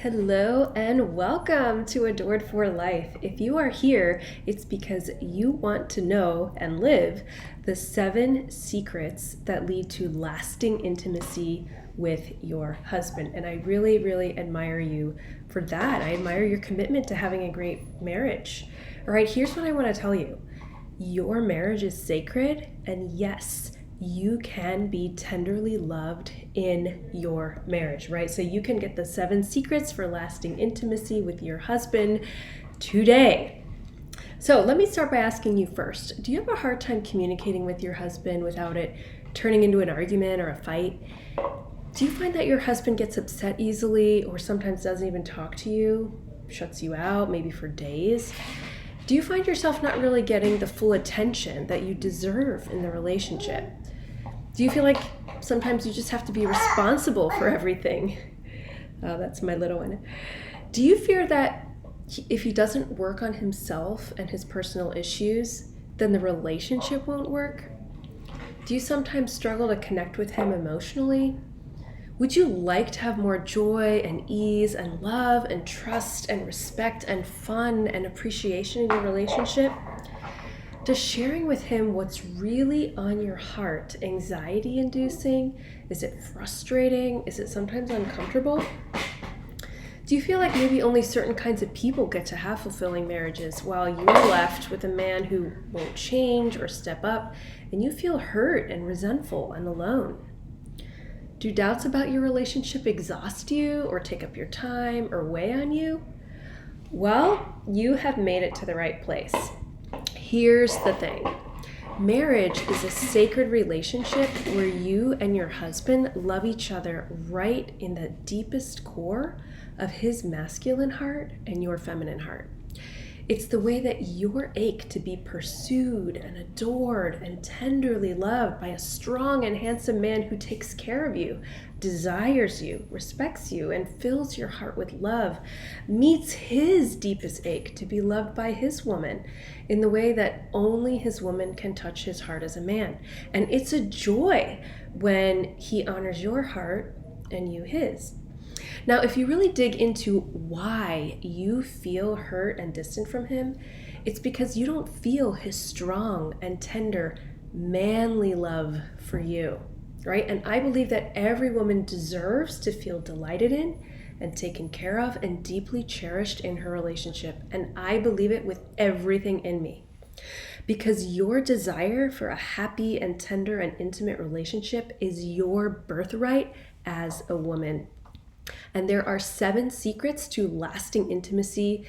Hello and welcome to Adored for Life. If you are here, it's because you want to know and live the 7 secrets that lead to lasting intimacy with your husband. And I really, really admire you for that. I admire your commitment to having a great marriage. All right, here's what I want to tell you. Your marriage is sacred, and yes, you can be tenderly loved in your marriage, right? So you can get the 7 secrets for lasting intimacy with your husband today. So let me start by asking you first, do you have a hard time communicating with your husband without it turning into an argument or a fight? Do you find that your husband gets upset easily or sometimes doesn't even talk to you, shuts you out, maybe for days? Do you find yourself not really getting the full attention that you deserve in the relationship? Do you feel like sometimes you just have to be responsible for everything? Oh, that's my little one. Do you fear that if he doesn't work on himself and his personal issues, then the relationship won't work? Do you sometimes struggle to connect with him emotionally? Would you like to have more joy and ease and love and trust and respect and fun and appreciation in your relationship? Does sharing with him what's really on your heart anxiety inducing? Is it frustrating? Is it sometimes uncomfortable? Do you feel like maybe only certain kinds of people get to have fulfilling marriages while you're left with a man who won't change or step up and you feel hurt and resentful and alone? Do doubts about your relationship exhaust you or take up your time or weigh on you? Well, you have made it to the right place. Here's the thing. Marriage is a sacred relationship where you and your husband love each other right in the deepest core of his masculine heart and your feminine heart. It's the way that your ache to be pursued and adored and tenderly loved by a strong and handsome man who takes care of you, desires you, respects you, and fills your heart with love, meets his deepest ache to be loved by his woman in the way that only his woman can touch his heart as a man. And it's a joy when he honors your heart and you his. Now, if you really dig into why you feel hurt and distant from him, it's because you don't feel his strong and tender, manly love for you, right? And I believe that every woman deserves to feel delighted in and taken care of and deeply cherished in her relationship. And I believe it with everything in me. Because your desire for a happy and tender and intimate relationship is your birthright as a woman. And there are 7 secrets to lasting intimacy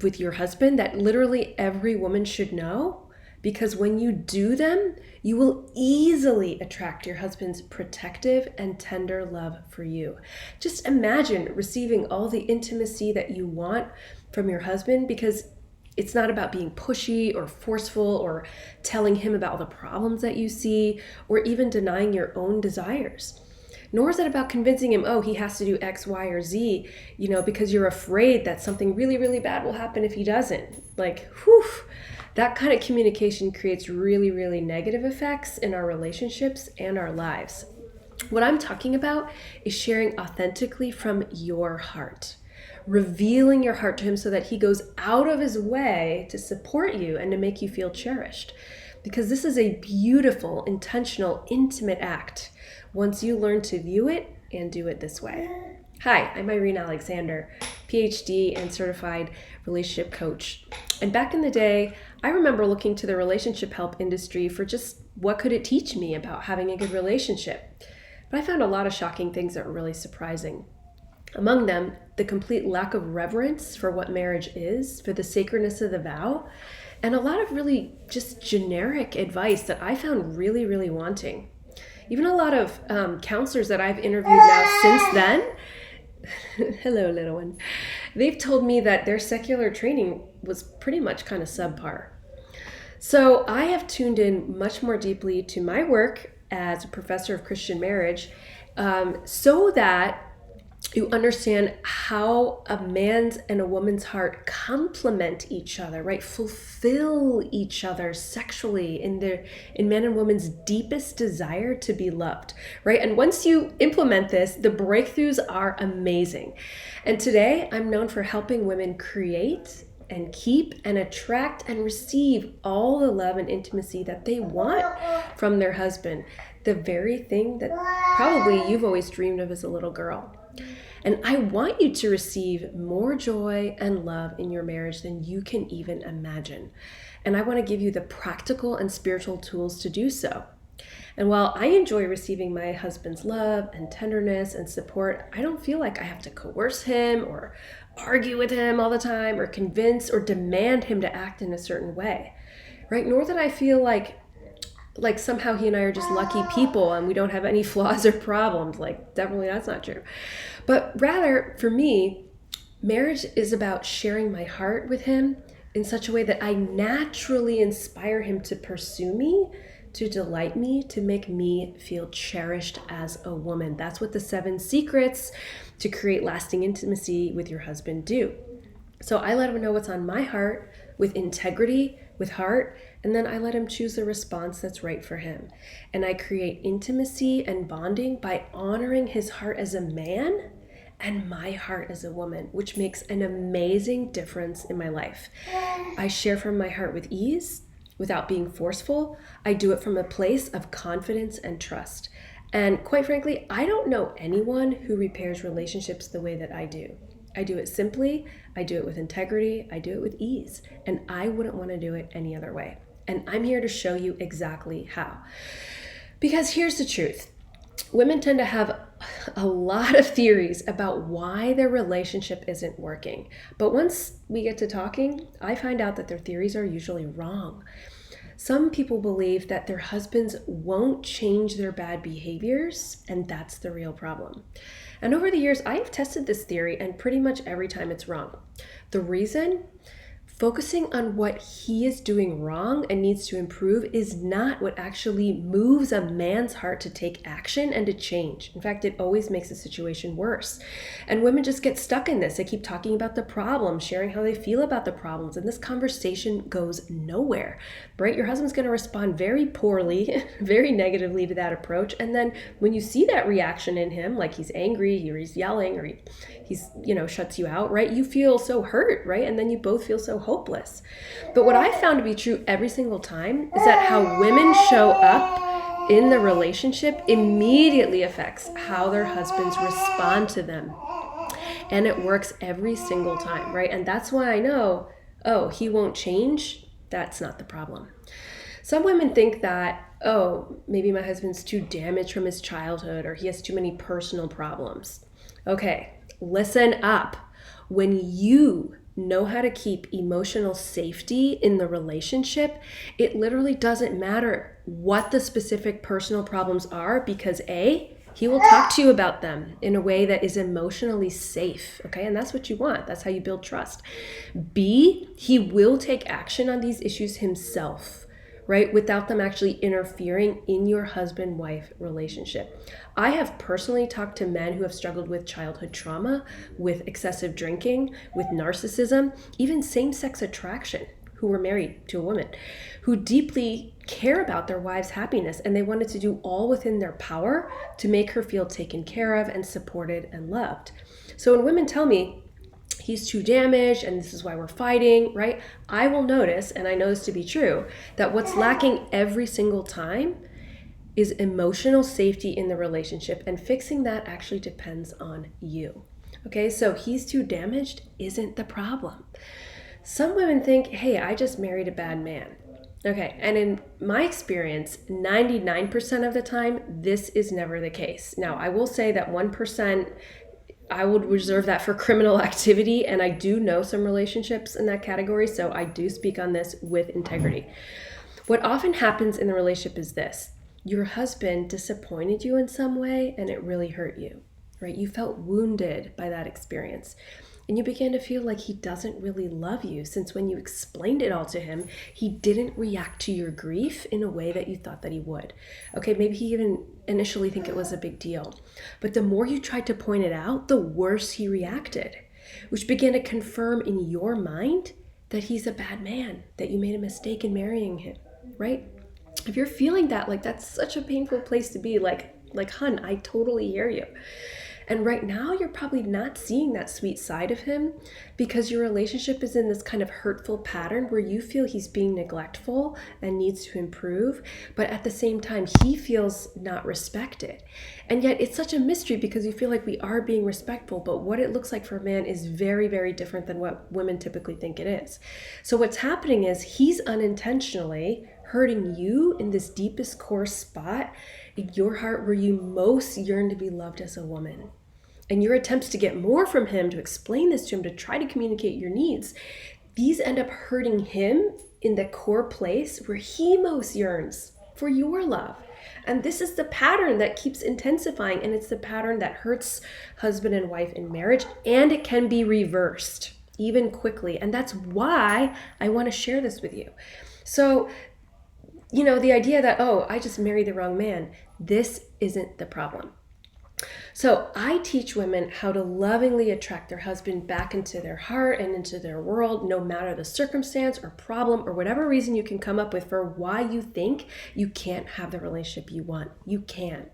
with your husband that literally every woman should know, because when you do them, you will easily attract your husband's protective and tender love for you. Just imagine receiving all the intimacy that you want from your husband, because it's not about being pushy or forceful or telling him about all the problems that you see or even denying your own desires. Nor is it about convincing him, oh, he has to do X, Y, or Z, because you're afraid that something really, really bad will happen if he doesn't. Like, whew, that kind of communication creates really, really negative effects in our relationships and our lives. What I'm talking about is sharing authentically from your heart, revealing your heart to him so that he goes out of his way to support you and to make you feel cherished. Because this is a beautiful, intentional, intimate act once you learn to view it and do it this way. Hi, I'm Irene Alexander, PhD and certified relationship coach. And back in the day, I remember looking to the relationship help industry for just what could it teach me about having a good relationship. But I found a lot of shocking things that were really surprising. Among them, the complete lack of reverence for what marriage is, for the sacredness of the vow, and a lot of really just generic advice that I found really, really wanting. Even a lot of counselors that I've interviewed now since then, hello, little one, they've told me that their secular training was pretty much kind of subpar. So I have tuned in much more deeply to my work as a professor of Christian marriage so that You understand how a man's and a woman's heart complement each other, right? Fulfill each other sexually in men and women's deepest desire to be loved, right? And once you implement this, the breakthroughs are amazing. And today I'm known for helping women create and keep and attract and receive all the love and intimacy that they want from their husband, the very thing that probably you've always dreamed of as a little girl. And I want you to receive more joy and love in your marriage than you can even imagine. And I want to give you the practical and spiritual tools to do so. And while I enjoy receiving my husband's love and tenderness and support, I don't feel like I have to coerce him or argue with him all the time or convince or demand him to act in a certain way, right? Nor that I feel like somehow he and I are just lucky people and we don't have any flaws or problems. Like, definitely that's not true. But rather, for me, marriage is about sharing my heart with him in such a way that I naturally inspire him to pursue me, to delight me, to make me feel cherished as a woman. That's what the 7 secrets to create lasting intimacy with your husband do. So I let him know what's on my heart with integrity, with heart, and then I let him choose the response that's right for him. And I create intimacy and bonding by honoring his heart as a man and my heart as a woman, which makes an amazing difference in my life. I share from my heart with ease, without being forceful. I do it from a place of confidence and trust. And quite frankly, I don't know anyone who repairs relationships the way that I do. I do it simply, I do it with integrity, I do it with ease, and I wouldn't want to do it any other way. And I'm here to show you exactly how. Because here's the truth. Women tend to have a lot of theories about why their relationship isn't working. But once we get to talking, I find out that their theories are usually wrong. Some people believe that their husbands won't change their bad behaviors, and that's the real problem. And over the years, I have tested this theory, and pretty much every time it's wrong. The reason? Focusing on what he is doing wrong and needs to improve is not what actually moves a man's heart to take action and to change. In fact, it always makes the situation worse. And women just get stuck in this. They keep talking about the problem, sharing how they feel about the problems, and this conversation goes nowhere, right? Your husband's going to respond very poorly, very negatively to that approach. And then when you see that reaction in him, like he's angry or he's yelling or he's shuts you out, right? You feel so hurt, right? And then you both feel so hopeless. But what I found to be true every single time is that how women show up in the relationship immediately affects how their husbands respond to them. And it works every single time, right? And that's why I know, oh, he won't change. That's not the problem. Some women think that, oh, maybe my husband's too damaged from his childhood or he has too many personal problems. Okay, listen up. When you know how to keep emotional safety in the relationship, it literally doesn't matter what the specific personal problems are because A, he will talk to you about them in a way that is emotionally safe, okay? And that's what you want. That's how you build trust. B, he will take action on these issues himself, right? Without them actually interfering in your husband-wife relationship. I have personally talked to men who have struggled with childhood trauma, with excessive drinking, with narcissism, even same-sex attraction, who were married to a woman, who deeply care about their wife's happiness, and they wanted to do all within their power to make her feel taken care of and supported and loved. So when women tell me, he's too damaged and this is why we're fighting, right? I will notice, and I know this to be true, that what's lacking every single time is emotional safety in the relationship, and fixing that actually depends on you. Okay, so he's too damaged isn't the problem. Some women think, hey, I just married a bad man. Okay, and in my experience, 99% of the time, this is never the case. Now, I will say that 1%, I would reserve that for criminal activity, and I do know some relationships in that category, so I do speak on this with integrity. What often happens in the relationship is this. Your husband disappointed you in some way, and it really hurt you, right? You felt wounded by that experience. And you begin to feel like he doesn't really love you, since when you explained it all to him, he didn't react to your grief in a way that you thought that he would. Okay, maybe he even initially think it was a big deal. But the more you tried to point it out, the worse he reacted, which began to confirm in your mind that he's a bad man, that you made a mistake in marrying him, right? If you're feeling that, like, that's such a painful place to be, like, hun, I totally hear you. And right now, you're probably not seeing that sweet side of him because your relationship is in this kind of hurtful pattern where you feel he's being neglectful and needs to improve, but at the same time, he feels not respected. And yet it's such a mystery because you feel like we are being respectful, but what it looks like for a man is very, very different than what women typically think it is. So what's happening is he's unintentionally hurting you in this deepest core spot in your heart where you most yearn to be loved as a woman. And your attempts to get more from him, to explain this to him, to try to communicate your needs, these end up hurting him in the core place where he most yearns for your love. And this is the pattern that keeps intensifying, and it's the pattern that hurts husband and wife in marriage, and it can be reversed even quickly. And that's why I want to share this with you. So, the idea that, oh, I just married the wrong man, this isn't the problem. So I teach women how to lovingly attract their husband back into their heart and into their world, no matter the circumstance or problem or whatever reason you can come up with for why you think you can't have the relationship you want. You can.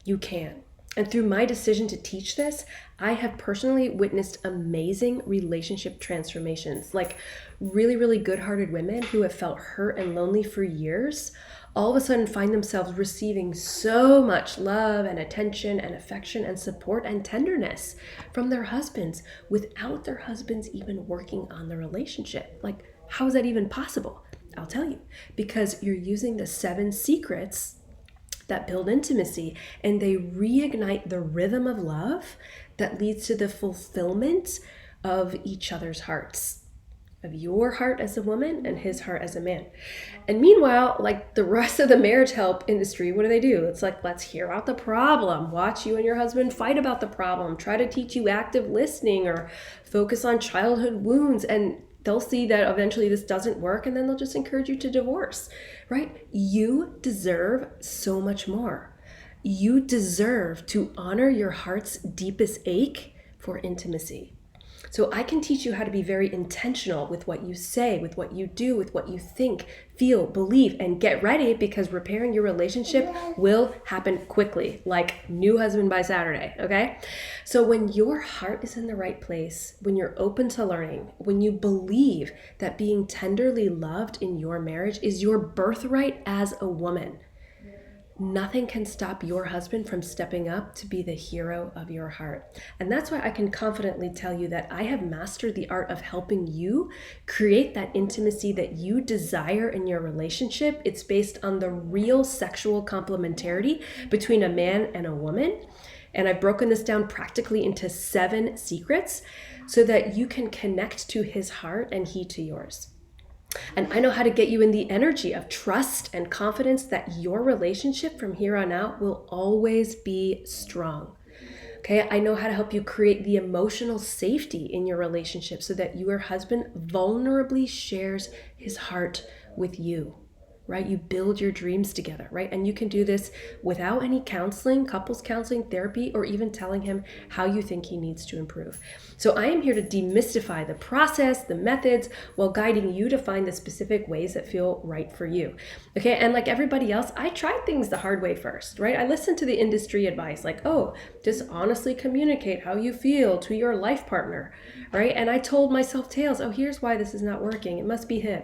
You can. And through my decision to teach this, I have personally witnessed amazing relationship transformations, like really, really good-hearted women who have felt hurt and lonely for years, all of a sudden find themselves receiving so much love and attention and affection and support and tenderness from their husbands without their husbands even working on the relationship. Like, how is that even possible? I'll tell you, because you're using the 7 secrets that build intimacy, and they reignite the rhythm of love that leads to the fulfillment of each other's hearts, of your heart as a woman and his heart as a man. And meanwhile, like the rest of the marriage help industry, what do? It's like, let's hear out the problem, watch you and your husband fight about the problem, try to teach you active listening or focus on childhood wounds, and they'll see that eventually this doesn't work, and then they'll just encourage you to divorce, right? You deserve so much more. You deserve to honor your heart's deepest ache for intimacy. So I can teach you how to be very intentional with what you say, with what you do, with what you think, feel, believe, and get ready, because repairing your relationship will happen quickly, like new husband by Saturday, okay? So when your heart is in the right place, when you're open to learning, when you believe that being tenderly loved in your marriage is your birthright as a woman, nothing can stop your husband from stepping up to be the hero of your heart. And that's why I can confidently tell you that I have mastered the art of helping you create that intimacy that you desire in your relationship. It's based on the real sexual complementarity between a man and a woman. And I've broken this down practically into 7 secrets so that you can connect to his heart and he to yours. And I know how to get you in the energy of trust and confidence that your relationship from here on out will always be strong. Okay, I know how to help you create the emotional safety in your relationship so that your husband vulnerably shares his heart with you. Right? You build your dreams together, right? And you can do this without any counseling, couples counseling, therapy, or even telling him how you think he needs to improve. So I am here to demystify the process, the methods, while guiding you to find the specific ways that feel right for you. Okay, and like everybody else, I tried things the hard way first, right? I listened to the industry advice, like, oh, just honestly communicate how you feel to your life partner, right? And I told myself tales, oh, here's why this is not working. It must be him.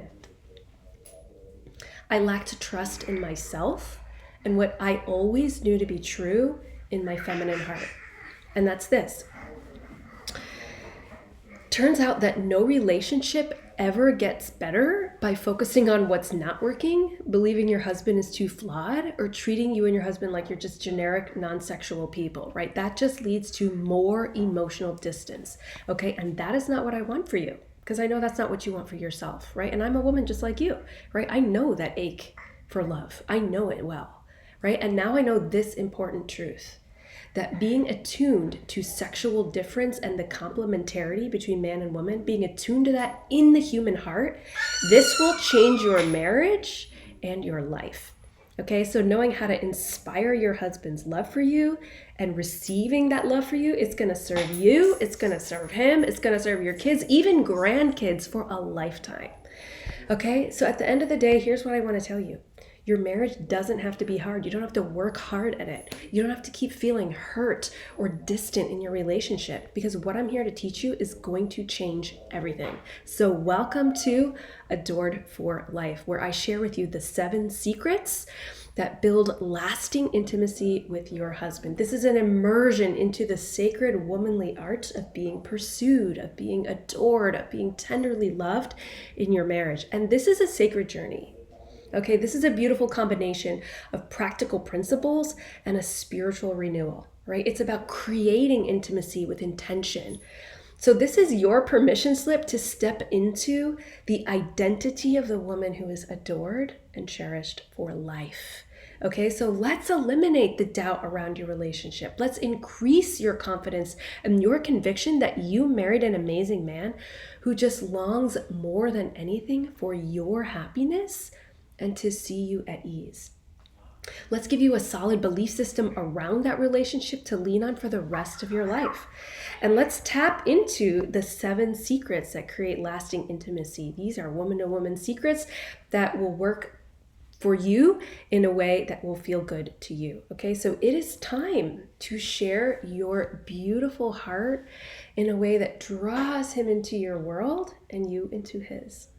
I lacked trust in myself and what I always knew to be true in my feminine heart. And that's this. Turns out that no relationship ever gets better by focusing on what's not working, believing your husband is too flawed, or treating you and your husband like you're just generic non-sexual people, right? That just leads to more emotional distance, okay? And that is not what I want for you. Because I know that's not what you want for yourself, right? And I'm a woman just like you, right? I know that ache for love. I know it well, right? And now I know this important truth, that being attuned to sexual difference and the complementarity between man and woman, being attuned to that in the human heart, this will change your marriage and your life. Okay, so knowing how to inspire your husband's love for you and receiving that love for you, it's going to serve you, it's going to serve him, it's going to serve your kids, even grandkids for a lifetime. Okay, so at the end of the day, here's what I want to tell you. Your marriage doesn't have to be hard. You don't have to work hard at it. You don't have to keep feeling hurt or distant in your relationship, because what I'm here to teach you is going to change everything. So welcome to Adored for Life, where I share with you the 7 secrets that build lasting intimacy with your husband. This is an immersion into the sacred womanly art of being pursued, of being adored, of being tenderly loved in your marriage. And this is a sacred journey. Okay, this is a beautiful combination of practical principles and a spiritual renewal, right? It's about creating intimacy with intention. So this is your permission slip to step into the identity of the woman who is adored and cherished for life. Okay, so let's eliminate the doubt around your relationship. Let's increase your confidence and your conviction that you married an amazing man who just longs more than anything for your happiness and to see you at ease. Let's give you a solid belief system around that relationship to lean on for the rest of your life. And let's tap into the 7 secrets that create lasting intimacy. These are woman-to-woman secrets that will work for you in a way that will feel good to you. Okay, so it is time to share your beautiful heart in a way that draws him into your world and you into his.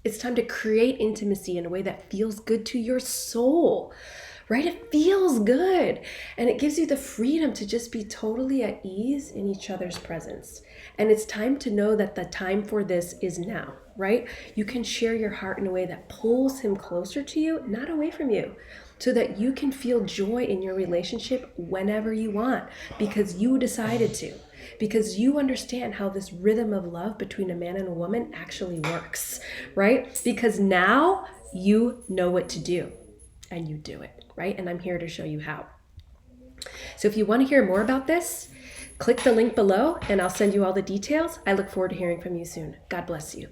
It's time to create intimacy in a way that feels good to your soul, right? It feels good. And it gives you the freedom to just be totally at ease in each other's presence. And it's time to know that the time for this is now, right? You can share your heart in a way that pulls him closer to you, not away from you, so that you can feel joy in your relationship whenever you want, because you decided to. Because you understand how this rhythm of love between a man and a woman actually works, right? Because now you know what to do and you do it, right? And I'm here to show you how. So if you want to hear more about this, click the link below and I'll send you all the details. I look forward to hearing from you soon. God bless you.